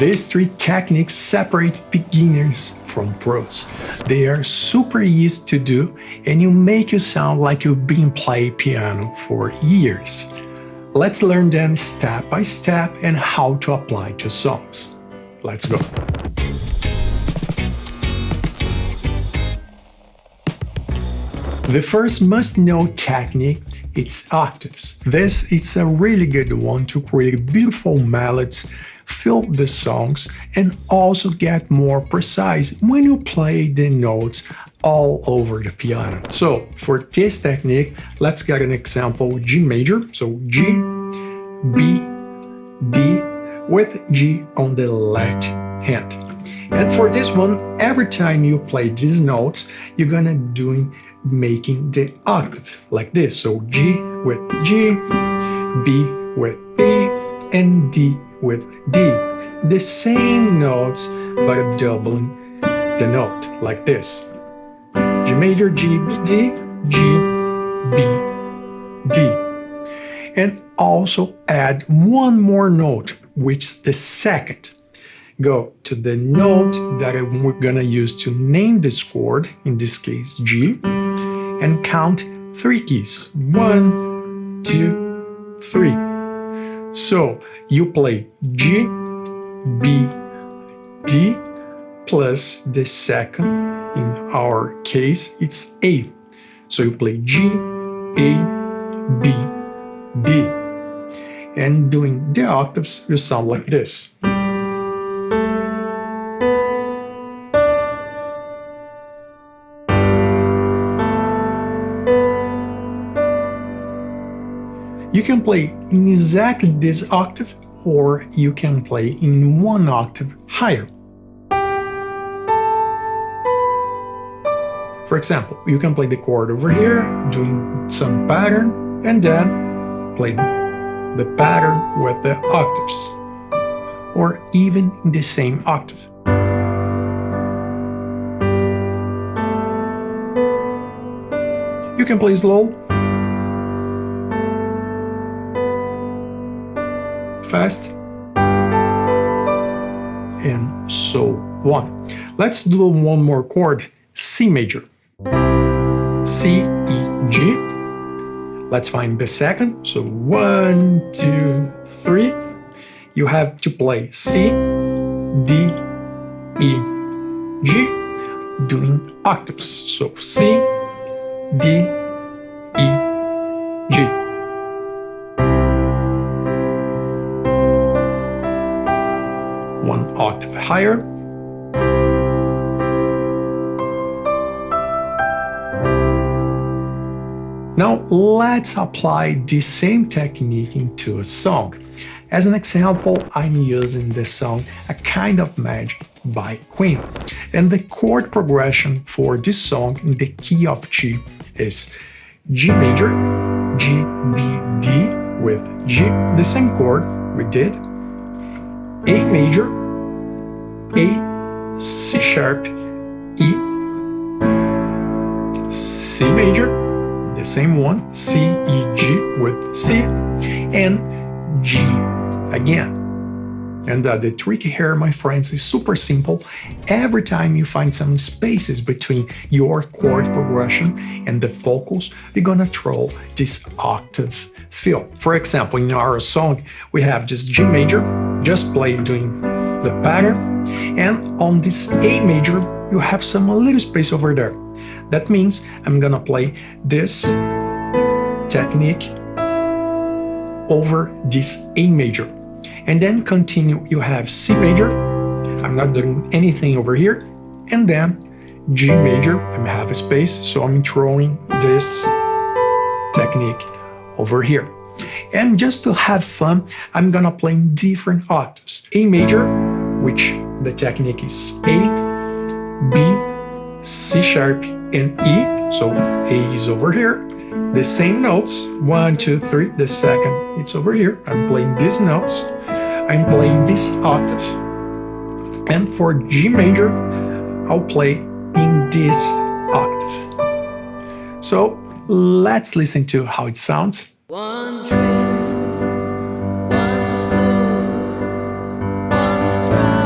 These three techniques separate beginners from pros. They are super easy to do and you make you sound like you've been playing piano for years. Let's learn them step by step and how to apply to songs. Let's go. The first must-know technique is octaves. This is a really good one to create beautiful melodies, fill the songs, and also get more precise when you play the notes all over the piano. So for this technique, let's get an example G major. So G, B, D with G on the left hand. And for this one, every time you play these notes, you're gonna making the octave like this. So G with G, B with B, and D with D. The same notes, but doubling the note like this. G major, G, B, D, G, B, D. And also add one more note, which is the second. Go to the note that we're gonna use to name this chord, in this case G, and count 3 keys. 1, 2, 3. So you play G, B, D, plus the second, in our case, it's A. So you play G, A, B, D. And doing the octaves, you sound like this. You can play in exactly this octave, or you can play in one octave higher. For example, you can play the chord over here, doing some pattern, and then play the pattern with the octaves, or even in the same octave. You can play slow, fast, and so on. Let's do one more chord, C major. C, E, G. Let's find the second. So 1, 2, 3. You have to play C, D, E, G, doing octaves. So C, D, E, G. One octave higher. Now let's apply the same technique into a song. As an example, I'm using the song A Kind of Magic by Queen. And the chord progression for this song in the key of G is G major, G, B, D with G, the same chord we did, A major, A, C sharp, E, C major, the same one, C, E, G with C, and G again. And the trick here, my friends, is super simple. Every time you find some spaces between your chord progression and the vocals, you're gonna throw this octave fill. For example, in our song, we have this G major, just play doing the pattern, and on this A major, you have some a little space over there. That means I'm gonna play this technique over this A major. And then continue, you have C major, I'm not doing anything over here, and then G major, I have a space, so I'm throwing this technique over here. And just to have fun, I'm gonna play in different octaves. A major, which the technique is A, B, C sharp, and E, so A is over here. The same notes, 1, 2, 3, the second, it's over here. I'm playing these notes. I'm playing this octave. And for G major, I'll play in this octave. So let's listen to how it sounds. One dream, one soul, one pride.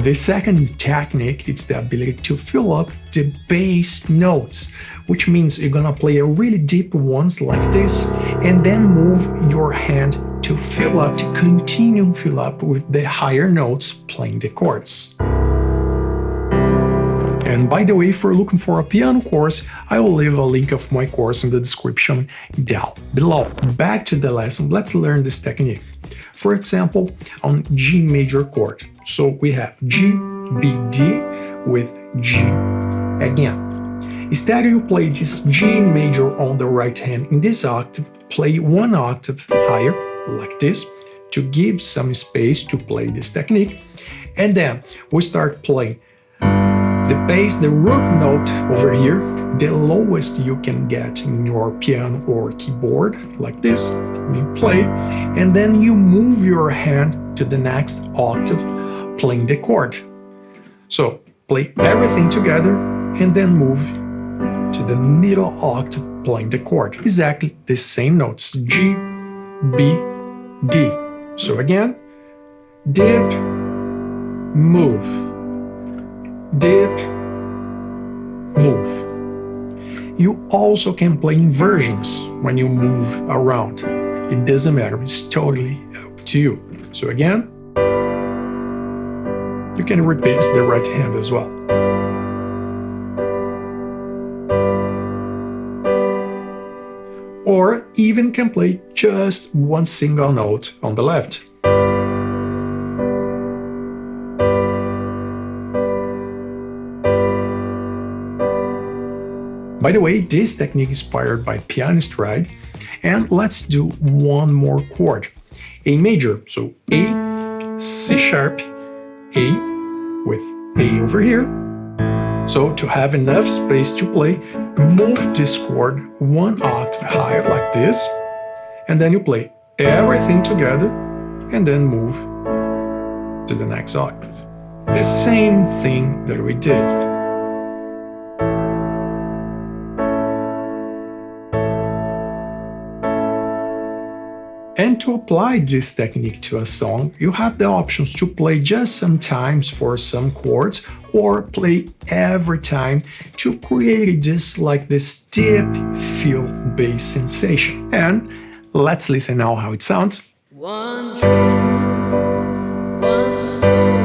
The second technique is the ability to fill up the bass notes, which means you're gonna play a really deep ones like this, and then move your hand to fill up, to continue fill up with the higher notes playing the chords. And by the way, if you're looking for a piano course, I will leave a link of my course in the description down below. Back to the lesson, let's learn this technique. For example, on G major chord. So we have G, B, D with G again. Instead you play this G major on the right hand in this octave, play one octave higher like this to give some space to play this technique. And then we start playing the bass, the root note over here, the lowest you can get in your piano or keyboard, like this, you play, and then you move your hand to the next octave, playing the chord. So play everything together and then move to the middle octave, playing the chord. Exactly the same notes, G, B, D. So again, dip, move, dip, move. You also can play inversions when you move around. It doesn't matter, it's totally up to you. So again, you can repeat the right hand as well. Or even can play just one single note on the left. By the way, this technique is inspired by Pianists, right? And let's do one more chord. A major, so A, C sharp, A, with A over here. So to have enough space to play, move this chord one octave higher like this, and then you play everything together, and then move to the next octave. The same thing that we did. And to apply this technique to a song, you have the options to play just sometimes for some chords or play every time to create just like this deep feel bass sensation. And let's listen now how it sounds. One dream, one soul.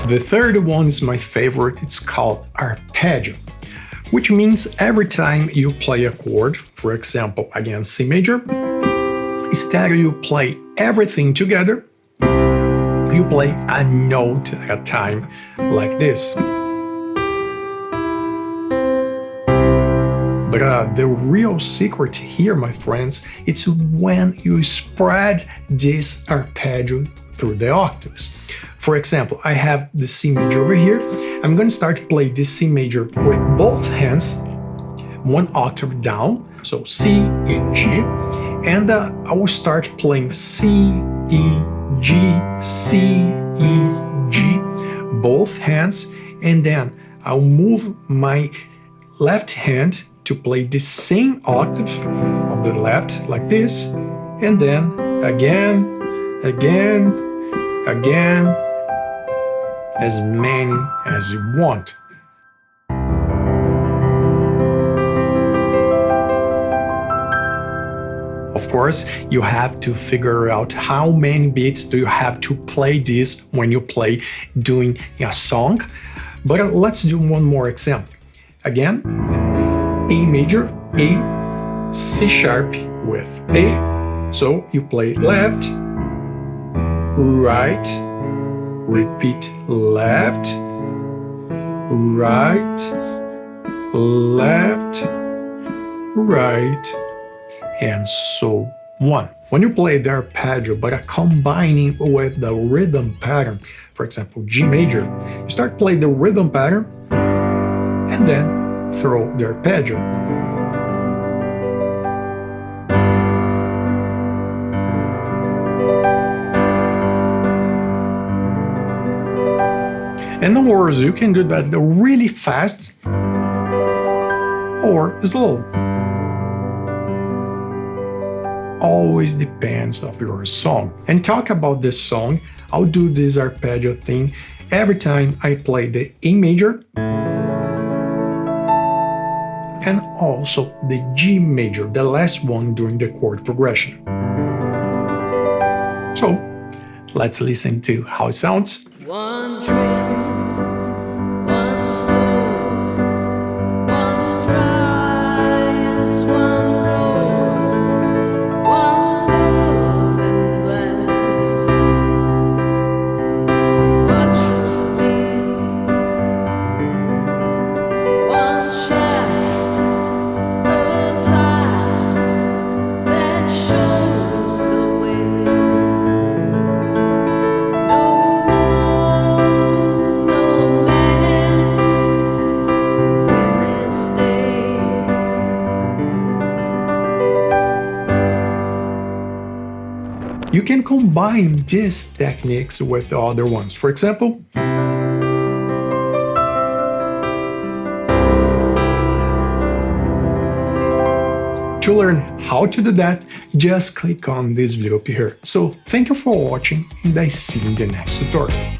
The third one is my favorite, it's called Arpeggio, which means every time you play a chord, for example, again C major, instead you play everything together, you play a note at a time like this. But the real secret here, my friends, it's when you spread this arpeggio through the octaves. For example, I have the C major over here. I'm going to start to play this C major with both hands, one octave down, so C, E, G, and I will start playing C, E, G, C, E, G, both hands, and then I'll move my left hand to play the same octave on the left like this, and then again, as many as you want. Of course, you have to figure out how many beats do you have to play this when you play doing a song. But let's do one more example. Again, A major, A, C sharp with A. So you play left, right, repeat left, right, left, right, and so on. When you play the arpeggio but are combining with the rhythm pattern, for example, G major, you start playing the rhythm pattern and then throw the arpeggio. And no worries, you can do that really fast or slow. Always depends of your song. And talk about this song, I'll do this arpeggio thing every time I play the A major and also the G major, the last one during the chord progression. So let's listen to how it sounds. One dream, one soul, one prize, one goal, one golden glass of what should be, one shaft of light that shows the way. No more, no man win this day. You can combine these techniques with the other ones. For example, to learn how to do that, just click on this video up here. So thank you for watching and I see you in the next tutorial.